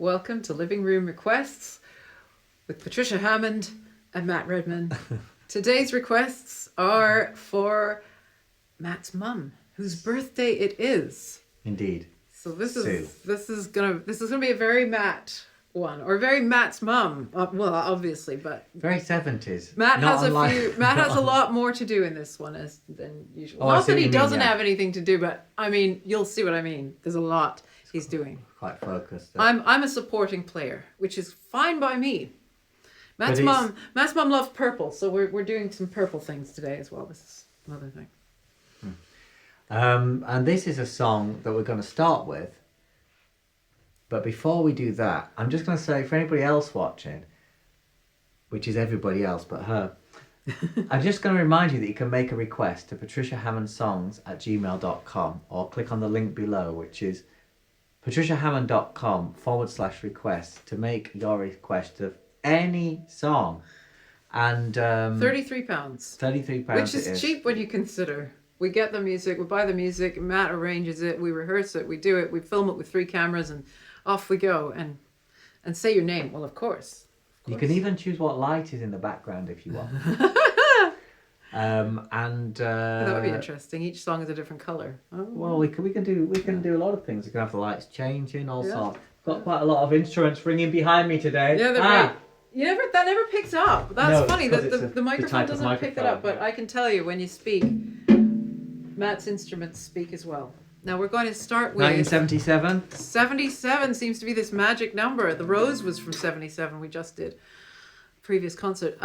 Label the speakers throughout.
Speaker 1: Welcome to Living Room Requests with Patricia Hammond and Matt Redman. Today's requests are for Matt's mum, whose birthday it is.
Speaker 2: Indeed.
Speaker 1: So this is gonna be a very Matt one, or very Matt's mum. Well, obviously, but
Speaker 2: very 70s.
Speaker 1: Matt has a lot more to do in this one than usual.
Speaker 2: Oh,
Speaker 1: Not that he doesn't have anything to do, but I mean, you'll see what I mean. There's a lot he's doing.
Speaker 2: Quite focused.
Speaker 1: I'm a supporting player, which is fine by me. Matt's mum loves purple, so we're doing some purple things today as well. This is another thing.
Speaker 2: And this is a song that we're going to start with. But before we do that, I'm just going to say for anybody else watching, which is everybody else but her, I'm just going to remind you that you can make a request to patriciahammondsongs@gmail.com or click on the link below, which is patriciahammond.com/request to make your request of any song. And
Speaker 1: £33.
Speaker 2: £33,
Speaker 1: which is cheap when you consider. We get the music, we buy the music, Matt arranges it, we rehearse it, we do it, we film it with 3 cameras, and off we go. And say your name. Well, of course.
Speaker 2: You can even choose what light is in the background if you want.
Speaker 1: That would be interesting. Each song is a different color. Oh.
Speaker 2: Well, we can do a lot of things. We can have the lights changing, all sorts. Got quite a lot of instruments ringing behind me today.
Speaker 1: Yeah, they're great. That never picks up. That's funny. That the microphone doesn't pick that up, but I can tell you when you speak, Matt's instruments speak as well. Now we're going to start with
Speaker 2: 1977.
Speaker 1: 77 seems to be this magic number. The Rose was from 77. We just did previous concert.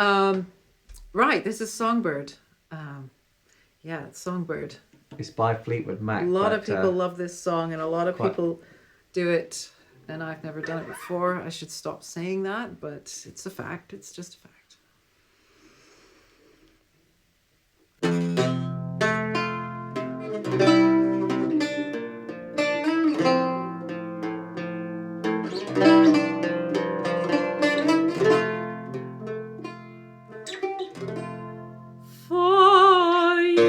Speaker 1: Right, this is Songbird. It's Songbird.
Speaker 2: It's by Fleetwood Mac.
Speaker 1: A lot of people love this song, and a lot of people do it, and I've never done it before. I should stop saying that, but it's a fact. It's just a fact. For you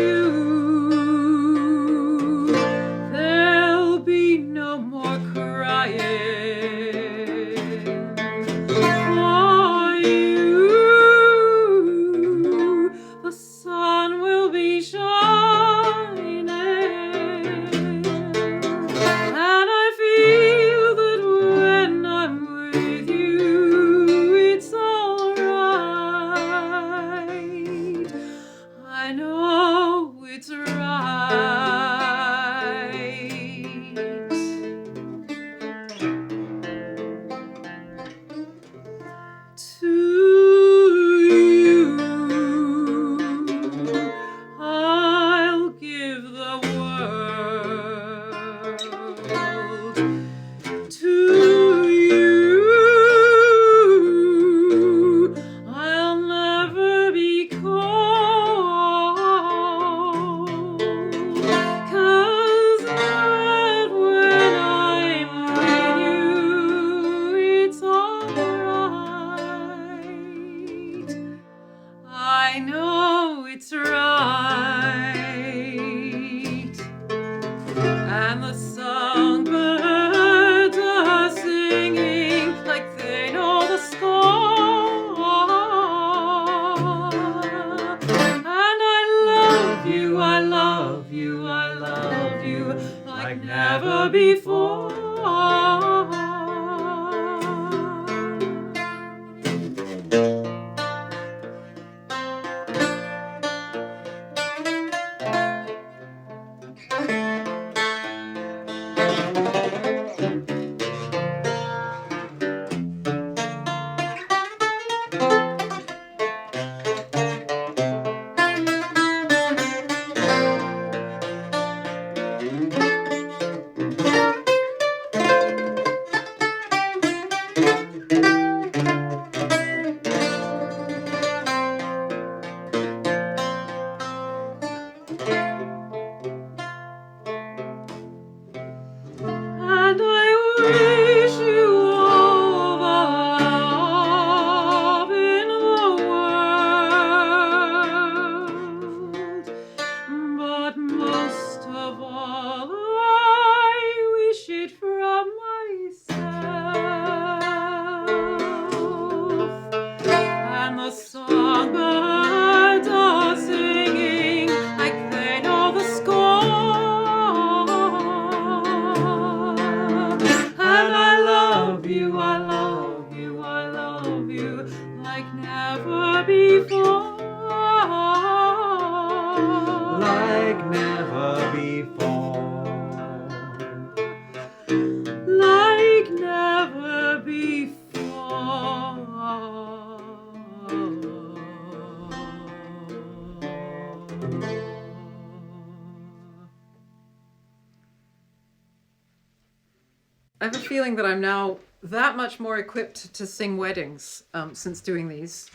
Speaker 1: I have a feeling that I'm now that much more equipped to sing weddings since doing these.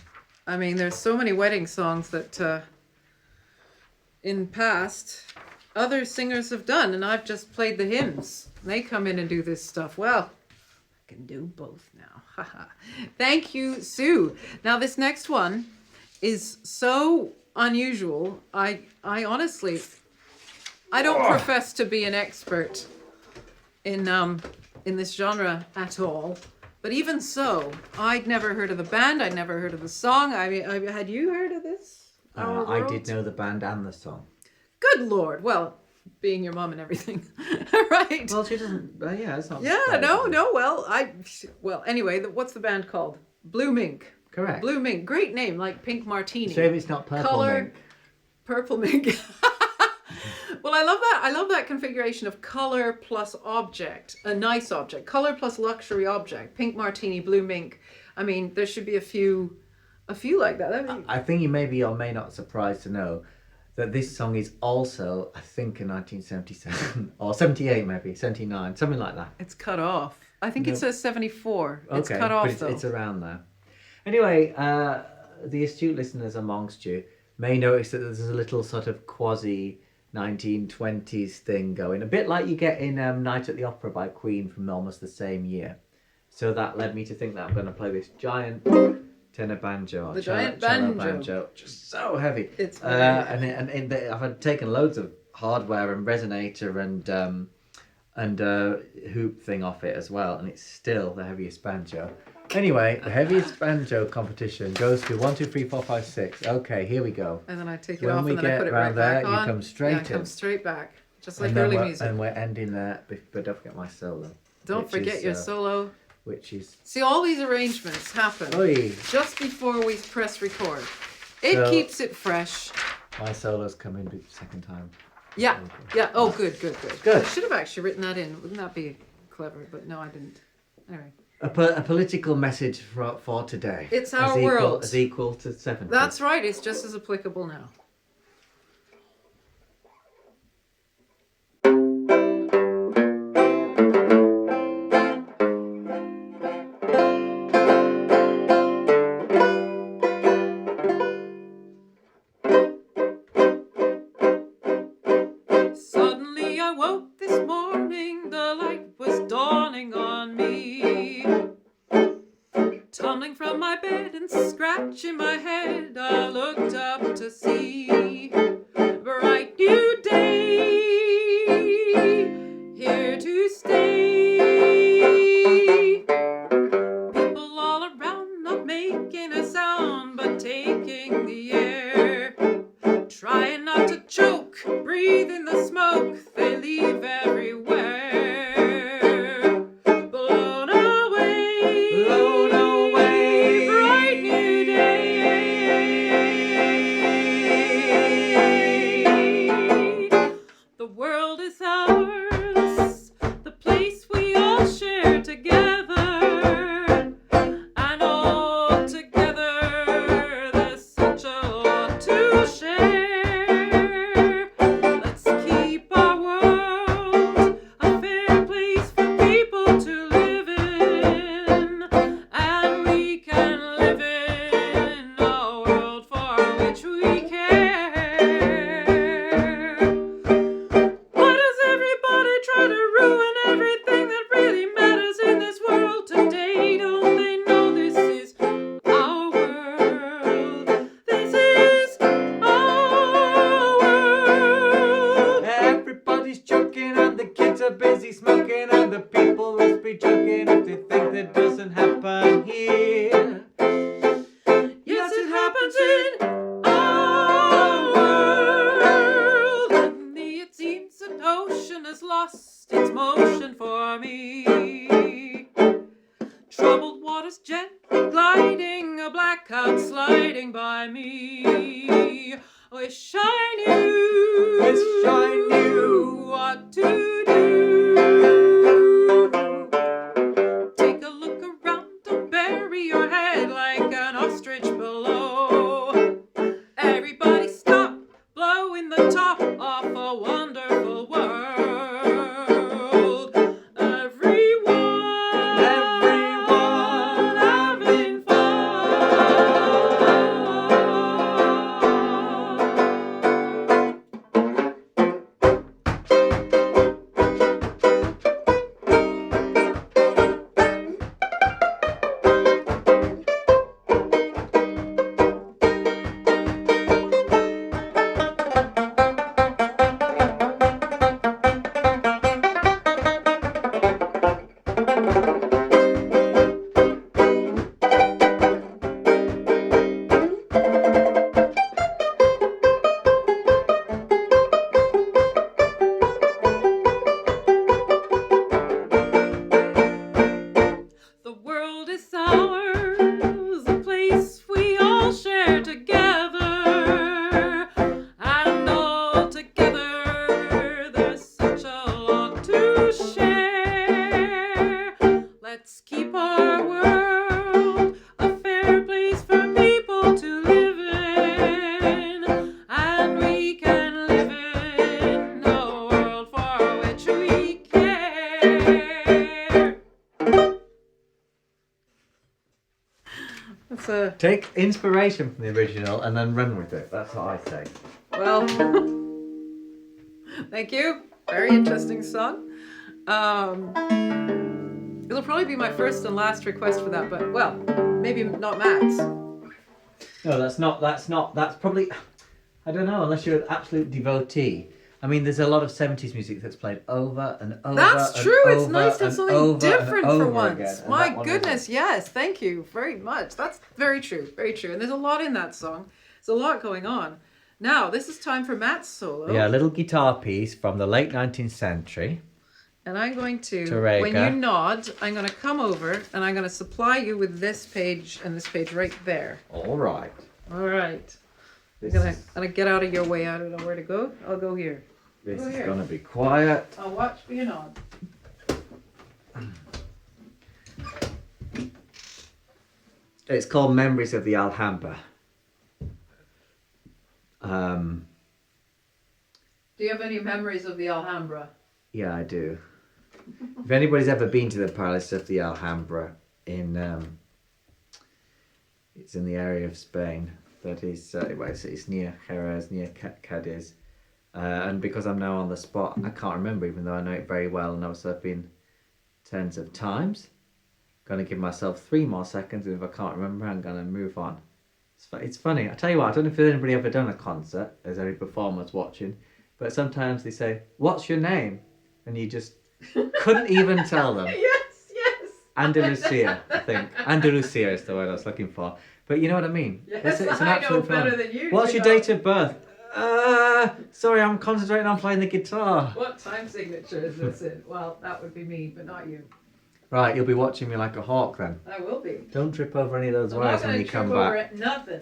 Speaker 1: I mean, there's so many wedding songs that in past other singers have done, and I've just played the hymns. They come in and do this stuff. Well, I can do both now. Haha. Thank you, Sue. Now this next one is so unusual. I honestly, I don't profess to be an expert in this genre at all. But even so, I'd never heard of the band. I'd never heard of the song. I mean, had you heard of this?
Speaker 2: I did know the band and the song.
Speaker 1: Good Lord. Well, being your mum and everything. Right.
Speaker 2: Well, she doesn't... yeah, it's not...
Speaker 1: Yeah, no. Well, anyway, what's the band called? Blue Mink.
Speaker 2: Correct.
Speaker 1: Blue Mink. Great name, like Pink Martini.
Speaker 2: Shame it's not Purple Mink.
Speaker 1: Purple Mink. Well, I love that. I love that configuration of color plus object, a nice object. Color plus luxury object. Pink Martini, Blue Mink. I mean, there should be a few like that.
Speaker 2: I think you may be or may not surprised to know that this song is also, I think, in 1977 or 78, maybe 79, something like that.
Speaker 1: It's cut off. I think it says 74.
Speaker 2: Okay,
Speaker 1: it's cut off,
Speaker 2: but
Speaker 1: though.
Speaker 2: it's around there. Anyway, the astute listeners amongst you may notice that there's a little sort of quasi 1920s thing going, a bit like you get in Night at the Opera by Queen from almost the same year. So that led me to think that I'm going to play this giant tenor banjo, or
Speaker 1: giant
Speaker 2: cello
Speaker 1: banjo,
Speaker 2: just so heavy.
Speaker 1: It's
Speaker 2: I've taken loads of hardware and resonator and hoop thing off it as well, and it's still the heaviest banjo. Anyway, the heaviest banjo competition goes to 1, 2, 3, 4, 5, 6. Okay, here we go.
Speaker 1: And then I take it
Speaker 2: When
Speaker 1: off
Speaker 2: we
Speaker 1: and then I
Speaker 2: get
Speaker 1: put it
Speaker 2: round
Speaker 1: right back
Speaker 2: there,
Speaker 1: on.
Speaker 2: you come straight
Speaker 1: it
Speaker 2: in.
Speaker 1: comes straight back, just like
Speaker 2: And then
Speaker 1: early
Speaker 2: we're-
Speaker 1: music.
Speaker 2: And we're ending there, but don't forget my solo.
Speaker 1: Don't
Speaker 2: which
Speaker 1: forget
Speaker 2: is,
Speaker 1: your solo.
Speaker 2: Which is...
Speaker 1: See, all these arrangements happen
Speaker 2: Oi,
Speaker 1: just before we press record. It
Speaker 2: So-
Speaker 1: keeps it fresh.
Speaker 2: my solos come in the second time.
Speaker 1: Yeah. Oh, good.
Speaker 2: Good.
Speaker 1: I should have actually written that in. Wouldn't that be clever? But no, I didn't. Anyway.
Speaker 2: A political message for today.
Speaker 1: It's our
Speaker 2: as equal,
Speaker 1: world.
Speaker 2: As equal to 70.
Speaker 1: That's right. It's just as applicable now. Suddenly I woke this morning, the light was dawning on me. Tumbling from my bed and scratching my head, I looked up to see bright new day, here to stay. People all around, not making a sound, but taking the air, trying not to choke, breathe in the smoke they leave everywhere. Blown away, bright new day. The world is ours, the place we all share together, and all together there's such a lot to share. Let's keep our world a fair place for people to live in, and we can live in a world for which we care. Why does everybody try to ruin everything that really matters in this world today? Don't they know this is our world? This is our world.
Speaker 2: Everybody's joking and the kids are busy smoking and the people must be joking if they think that doesn't happen here.
Speaker 1: Yes, it happens in our world. Suddenly it seems an ocean has lost its motion for me. Troubled waters gently gliding, a black cloud sliding by me. Wish I knew what to do. Take a look around, don't bury your head That's a
Speaker 2: Take inspiration from the original and then run with it. That's what I say.
Speaker 1: well. Thank you. Very interesting song. It'll probably be my first and last request for that, but well, maybe not Matt's.
Speaker 2: No, that's probably, I don't know, unless you're an absolute devotee. I mean, there's a lot of 70s music that's played over and over.
Speaker 1: That's
Speaker 2: and
Speaker 1: true. It's
Speaker 2: over
Speaker 1: nice to have
Speaker 2: and
Speaker 1: something
Speaker 2: over
Speaker 1: different
Speaker 2: and
Speaker 1: for
Speaker 2: over
Speaker 1: once.
Speaker 2: again, and
Speaker 1: My
Speaker 2: that one
Speaker 1: goodness, yes. Thank you very much. That's very true. Very true. And there's a lot in that song. There's a lot going on. Now, this is time for Matt's solo.
Speaker 2: Yeah, a little guitar piece from the late 19th century.
Speaker 1: And I'm going to,
Speaker 2: Tarega.
Speaker 1: when you nod, I'm going to come over and I'm going to supply you with this page and this page right there.
Speaker 2: All right.
Speaker 1: All right. I'm going to get out of your way. I don't know where to go. I'll go here.
Speaker 2: This
Speaker 1: Go
Speaker 2: is
Speaker 1: here.
Speaker 2: going to be quiet.
Speaker 1: I'll watch for your nod.
Speaker 2: It's called Memories of the Alhambra.
Speaker 1: Do you have any memories of the Alhambra?
Speaker 2: Yeah, I do. If anybody's ever been to the Palace of the Alhambra it's in the area of Spain. That is, it's near Jerez, near Cadiz. And because I'm now on the spot, I can't remember, even though I know it very well, and I've been tens of times. Going to give myself 3 more seconds, and if I can't remember, I'm going to move on. It's funny. I tell you what, I don't know if anybody ever done a concert, as any performers watching, but sometimes they say, "What's your name?" And you just couldn't even tell them.
Speaker 1: Yes.
Speaker 2: Andalusia, I think. Andalusia is the word I was looking for. But you know what I mean?
Speaker 1: Yes,
Speaker 2: it's an
Speaker 1: I know
Speaker 2: absolute
Speaker 1: better
Speaker 2: fun.
Speaker 1: than you
Speaker 2: What's
Speaker 1: do,
Speaker 2: your
Speaker 1: though.
Speaker 2: date of birth? Sorry, I'm concentrating on playing the guitar.
Speaker 1: What time signature is this in? Well, that would be me, but not you.
Speaker 2: Right, you'll be watching me like a hawk then.
Speaker 1: I will be.
Speaker 2: Don't trip over any of those
Speaker 1: I'm
Speaker 2: wires
Speaker 1: not
Speaker 2: when
Speaker 1: going
Speaker 2: you
Speaker 1: to
Speaker 2: come
Speaker 1: trip over
Speaker 2: back.
Speaker 1: it. Nothing.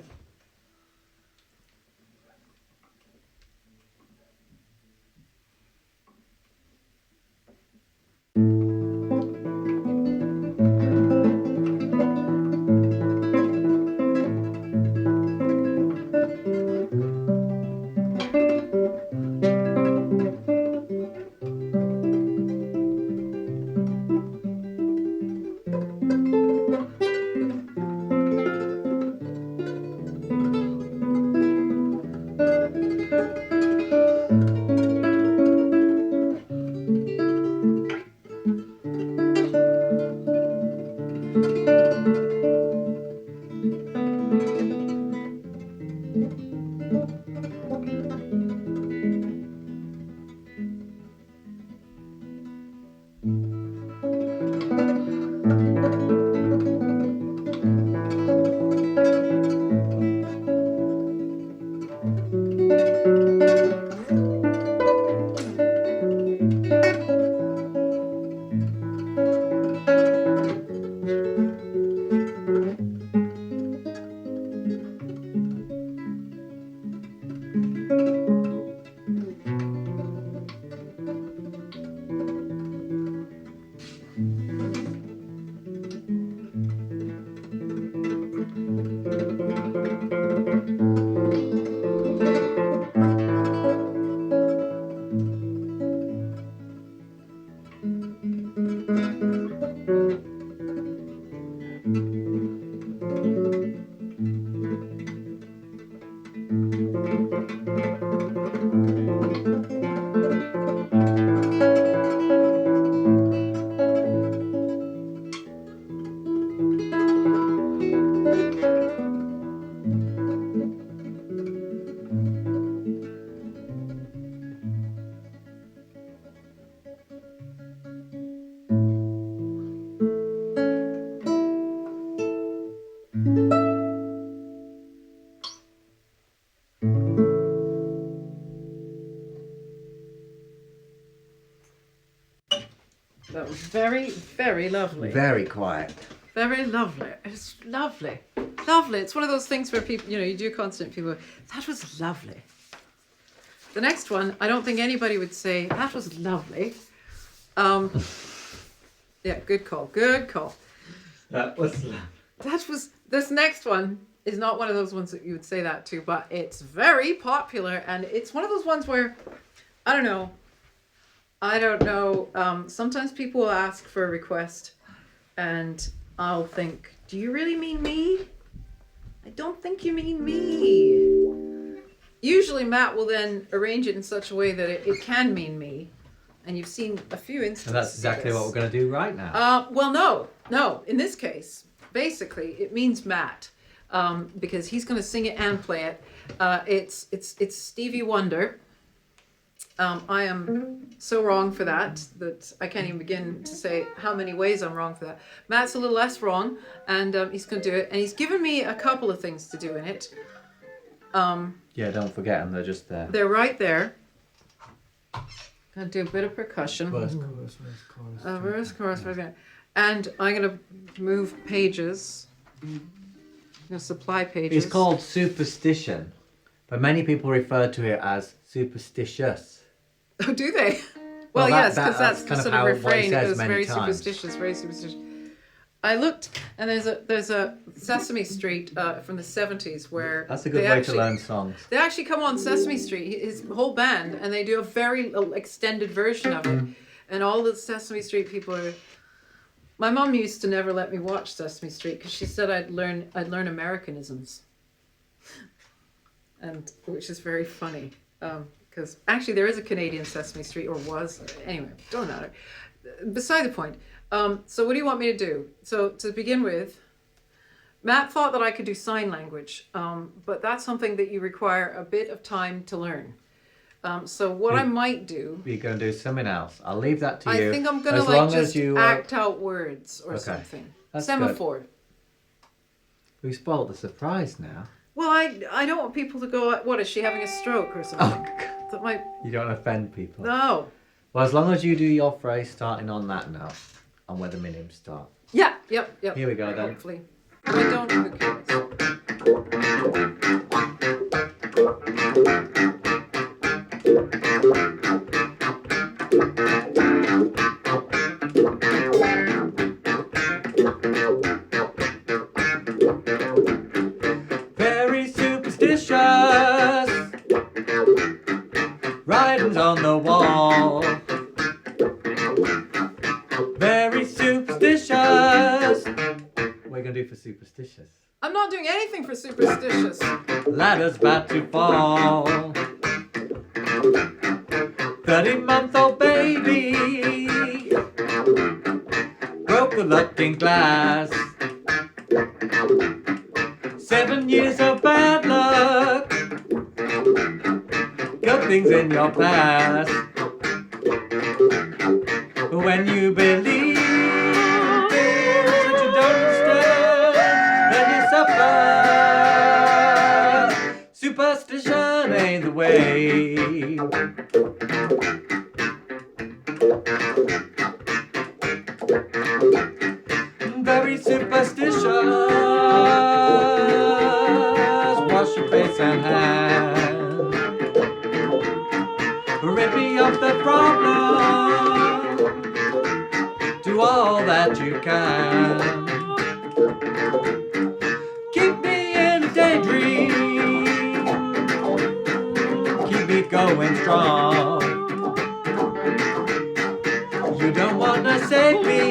Speaker 1: That was very, very lovely.
Speaker 2: Very quiet.
Speaker 1: Very lovely. It's lovely. Lovely. It's one of those things where people, you do a concert and people, that was lovely. The next one, I don't think anybody would say, that was lovely. Yeah, good call. Good call.
Speaker 2: That was...
Speaker 1: This next one is not one of those ones that you would say that to, but it's very popular, and it's one of those ones where, I don't know. Sometimes people will ask for a request, and I'll think, do you really mean me? I don't think you mean me. Usually Matt will then arrange it in such a way that it can mean me. And you've seen a few instances.
Speaker 2: And that's exactly what we're going to do right now.
Speaker 1: Well, no. In this case, basically, it means Matt. Because he's going to sing it and play it. It's Stevie Wonder. I am so wrong for that I can't even begin to say how many ways I'm wrong for that. Matt's a little less wrong, and he's going to do it. And he's given me a couple of things to do in it.
Speaker 2: Yeah, don't forget them. They're just there.
Speaker 1: They're right there. Going to do a bit of percussion.
Speaker 2: Verse, chorus, chorus.
Speaker 1: Verse, chorus, verse. And I'm going to move pages. I'm going to supply pages.
Speaker 2: It's called Superstition, but many people refer to it as Superstitious.
Speaker 1: Oh, do they? Well, yes, because that's the
Speaker 2: kind of
Speaker 1: sort of
Speaker 2: how what
Speaker 1: refrain.
Speaker 2: he
Speaker 1: It
Speaker 2: says
Speaker 1: goes
Speaker 2: many
Speaker 1: very
Speaker 2: times.
Speaker 1: superstitious, very superstitious. I looked, and there's a Sesame Street from the 70s where
Speaker 2: That's a good
Speaker 1: they
Speaker 2: way
Speaker 1: actually,
Speaker 2: to learn songs.
Speaker 1: They actually come on Sesame Street, his whole band, and they do a very extended version of it. And all the Sesame Street people are. My mum used to never let me watch Sesame Street because she said I'd learn Americanisms, and which is very funny. Because actually there is a Canadian Sesame Street, or was. Anyway, don't matter. Beside the point. So what do you want me to do? So to begin with, Matt thought that I could do sign language, but that's something that you require a bit of time to learn. So what I might do...
Speaker 2: You're going to do something else. I'll leave that to you.
Speaker 1: I think I'm going to just act out words or something.
Speaker 2: That's
Speaker 1: Semaphore.
Speaker 2: Good. We spoiled the surprise now.
Speaker 1: Well, I don't want people to go, what, is she having a stroke or something?
Speaker 2: Oh, God.
Speaker 1: That might...
Speaker 2: You don't offend people.
Speaker 1: No.
Speaker 2: Well, as long as you do your phrase starting on that note, and where the minims start.
Speaker 1: Yeah, yep.
Speaker 2: Here we go then.
Speaker 1: Hopefully. If I don't, who cares?
Speaker 2: Very superstitious, writings on the wall. Very superstitious. What are you going to do for superstitious?
Speaker 1: I'm not doing anything for superstitious.
Speaker 2: Ladder's about to fall. 30-month-old baby broke the looking glass. 7 years of bad luck. Good things in your past. When you believe things that you don't understand, then you suffer. Superstition ain't the way. Very superstitious. Wash your face and hands. Rid me of the problem. Do all that you can. Keep me in a daydream. Keep me going strong. You don't wanna save me.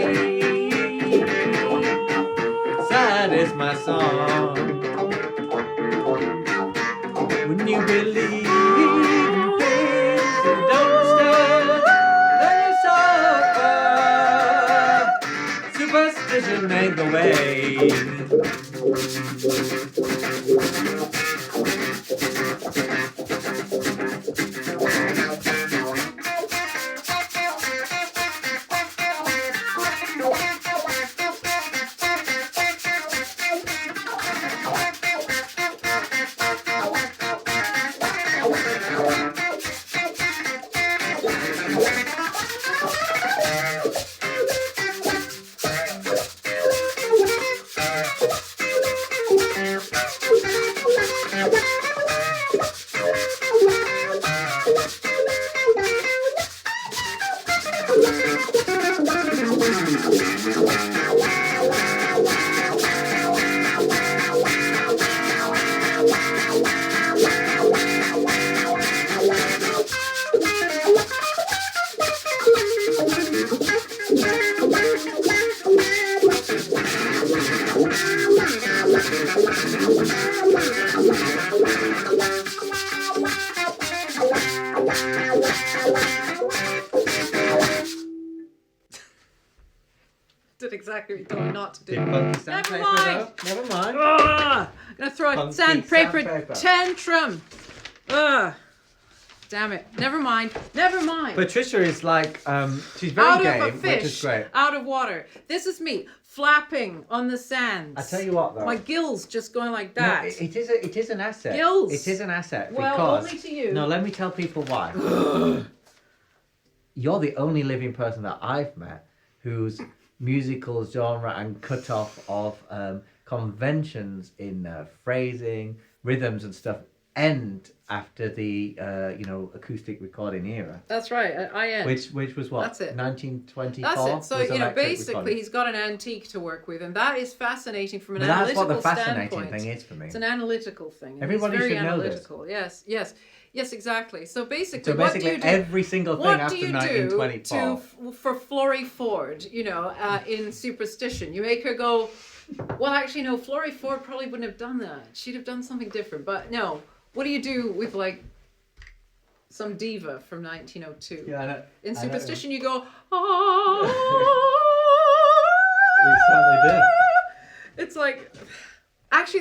Speaker 2: Sad is my song. When you believe in things you don't understand, then you suffer. Superstition ain't the way.
Speaker 1: Did exactly what you told me not to do.
Speaker 2: Funky
Speaker 1: Never
Speaker 2: sandpaper,
Speaker 1: mind.
Speaker 2: though. Never mind.
Speaker 1: Ah, I'm gonna throw a
Speaker 2: Funky
Speaker 1: sandpaper
Speaker 2: sandpaper.
Speaker 1: tantrum. Damn it. Never mind. Never mind.
Speaker 2: Patricia is like, she's very
Speaker 1: Out
Speaker 2: game,
Speaker 1: of a
Speaker 2: which is
Speaker 1: fish,
Speaker 2: great.
Speaker 1: out of water. This is me flapping on the sands.
Speaker 2: I tell you what, though.
Speaker 1: My gills just going like
Speaker 2: No,
Speaker 1: that.
Speaker 2: it is an asset.
Speaker 1: Gills.
Speaker 2: It is an asset
Speaker 1: Well,
Speaker 2: because
Speaker 1: only to you.
Speaker 2: No, let me tell people why. You're the only living person that I've met whose musical genre and cutoff of conventions in phrasing, rhythms, and stuff end after the acoustic recording era.
Speaker 1: That's right. I end.
Speaker 2: Which was what?
Speaker 1: That's it.
Speaker 2: 1924.
Speaker 1: That's it. So,
Speaker 2: was electric
Speaker 1: basically
Speaker 2: recording.
Speaker 1: he's got an antique to work with, and that is fascinating from an
Speaker 2: But that's
Speaker 1: analytical
Speaker 2: what the fascinating
Speaker 1: standpoint.
Speaker 2: thing is for me.
Speaker 1: It's an analytical thing. and
Speaker 2: Everybody
Speaker 1: it's very
Speaker 2: should know this.
Speaker 1: analytical. Yes, exactly. So basically,
Speaker 2: So
Speaker 1: what do
Speaker 2: basically,
Speaker 1: you do?
Speaker 2: every single thing
Speaker 1: What
Speaker 2: after
Speaker 1: do you
Speaker 2: 1924.
Speaker 1: do for Florrie Ford, in Superstition? You make her go, well, actually, no, Florrie Ford probably wouldn't have done that. She'd have done something different. But no, what do you do with, like, some diva from 1902?
Speaker 2: Yeah, I know.
Speaker 1: In
Speaker 2: I know.
Speaker 1: Superstition, you go,
Speaker 2: We certainly did.
Speaker 1: It's like, actually,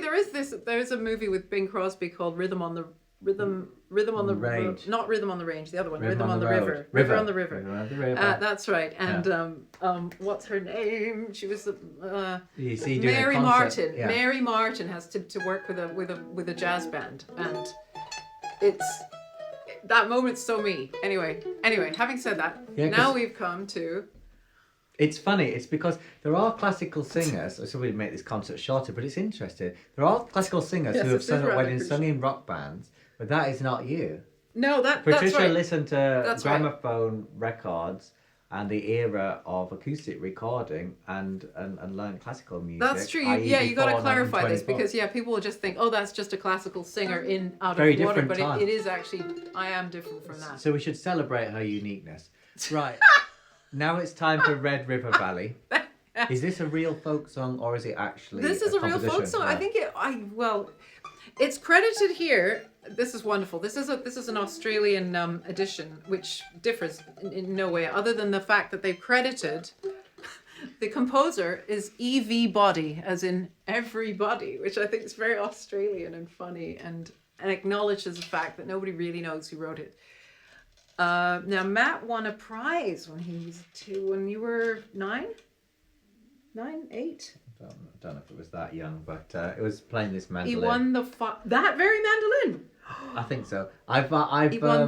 Speaker 1: there's a movie with Bing Crosby called Rhythm on the
Speaker 2: Range.
Speaker 1: not Rhythm on the Range, the other one,
Speaker 2: Rhythm
Speaker 1: Rhythm on the
Speaker 2: Road.
Speaker 1: River. River on the River.
Speaker 2: River on the River.
Speaker 1: That's right. And what's her name? She was
Speaker 2: You see, doing a
Speaker 1: Mary
Speaker 2: concert.
Speaker 1: Martin.
Speaker 2: Yeah.
Speaker 1: Mary Martin has to work with a jazz band, and it's that moment's so me. Anyway, having said that,
Speaker 2: Yeah,
Speaker 1: now
Speaker 2: 'cause-
Speaker 1: we've come to
Speaker 2: It's funny. It's because there are classical singers. So we make this concert shorter, but it's interesting. There are classical singers
Speaker 1: Yes,
Speaker 2: who
Speaker 1: it
Speaker 2: have
Speaker 1: is
Speaker 2: sung at
Speaker 1: rather
Speaker 2: weddings,
Speaker 1: crucial.
Speaker 2: sung in rock bands, but that is not you.
Speaker 1: no that's
Speaker 2: Patricia
Speaker 1: right.
Speaker 2: listened to
Speaker 1: That's right.
Speaker 2: gramophone records and the era of acoustic recording and learned classical music.
Speaker 1: That's true.
Speaker 2: i.e.
Speaker 1: Yeah, you got to
Speaker 2: before
Speaker 1: clarify this
Speaker 2: 1924.
Speaker 1: because people will just think, oh, that's just a classical singer in out
Speaker 2: Very
Speaker 1: of water,
Speaker 2: different
Speaker 1: but
Speaker 2: time.
Speaker 1: it is actually I am different from that.
Speaker 2: So we should celebrate her uniqueness. Right. Now it's time for Red River Valley. Is this a real folk song or is it actually
Speaker 1: This is a real folk
Speaker 2: composition?
Speaker 1: song. I think it's credited here. This is wonderful. This is an Australian edition, which differs in no way other than the fact that they've credited the composer is E.V. Body, as in everybody, which I think is very Australian and funny and acknowledges the fact that nobody really knows who wrote it. Now Matt won a prize when he was 2. When you were 9, 8.
Speaker 2: I don't know if it was that young, but it was playing this mandolin.
Speaker 1: He won that very mandolin.
Speaker 2: I think so. He
Speaker 1: He won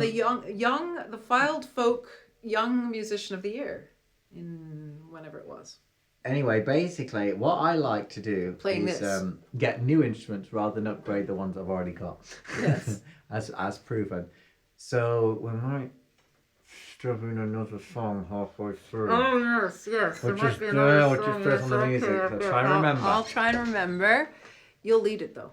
Speaker 1: the Filed Folk Young Musician of the Year in whenever it was.
Speaker 2: Anyway, basically, what I like to do
Speaker 1: Playing
Speaker 2: is
Speaker 1: this.
Speaker 2: get new instruments rather than upgrade the ones I've already got.
Speaker 1: Yes.
Speaker 2: as proven. So we might stuff in another song halfway through.
Speaker 1: Oh yes. There
Speaker 2: Which
Speaker 1: might
Speaker 2: is
Speaker 1: be
Speaker 2: there,
Speaker 1: another
Speaker 2: which is
Speaker 1: song,
Speaker 2: based on the
Speaker 1: yes,
Speaker 2: music,
Speaker 1: okay,
Speaker 2: so try and remember.
Speaker 1: I'll try and remember. You'll lead it though.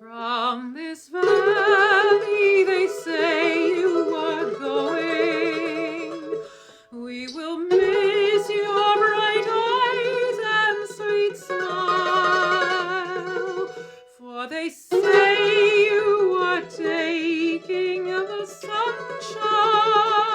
Speaker 1: From this valley they say you are going. We will miss your bright eyes and sweet smile. For they say you are taking the sunshine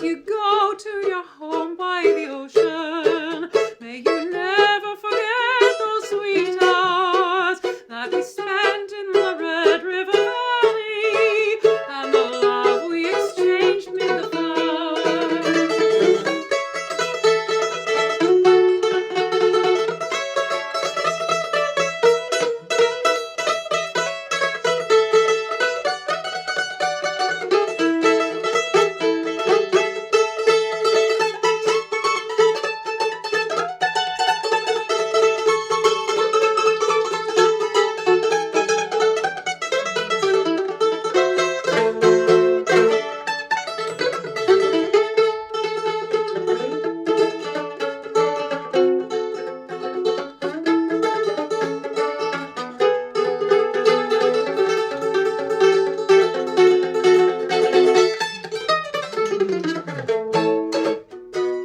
Speaker 1: you go to your home by the ocean, may you never forget those sweet hours that we spent in the Red River Valley, and the love we exchanged mid the flowers.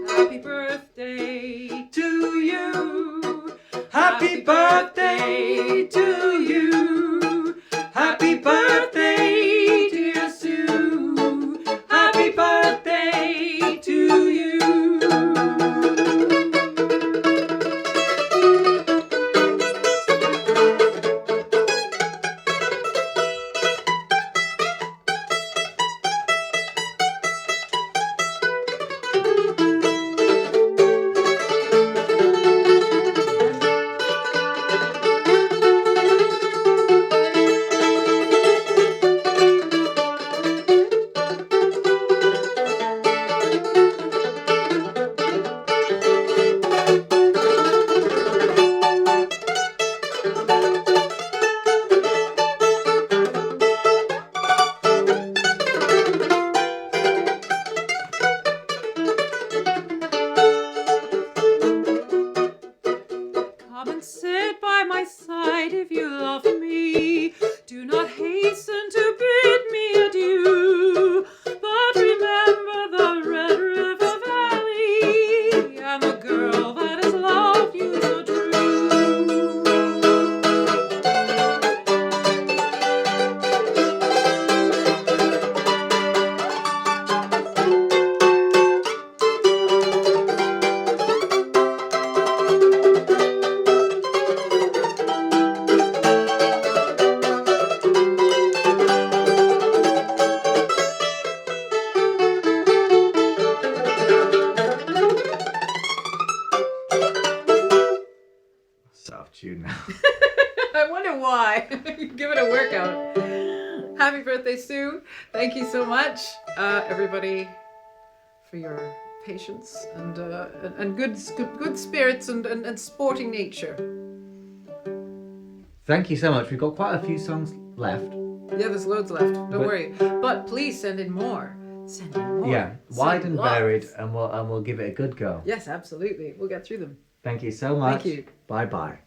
Speaker 1: Happy birthday to you.
Speaker 2: Happy birthday to you. Happy birthday, dear Sue. Happy birthday to you.
Speaker 1: Come and sit by my side if you love me. Do not hasten to bid me adieu. But remember the Red River Valley and the girl that has loved you so true.
Speaker 2: Soft tune now.
Speaker 1: I wonder why. Give it a workout. Happy birthday, Sue. Thank you so much, everybody, for your patience and good spirits and sporting nature.
Speaker 2: Thank you so much. We've got quite a few songs left.
Speaker 1: Yeah, there's loads left. Don't worry. But please send in more. Send in more.
Speaker 2: Yeah, wide
Speaker 1: Send
Speaker 2: and
Speaker 1: lots.
Speaker 2: varied, and we'll give it a good go.
Speaker 1: Yes, absolutely. We'll get through them.
Speaker 2: Thank you so much.
Speaker 1: Thank you.
Speaker 2: Bye bye.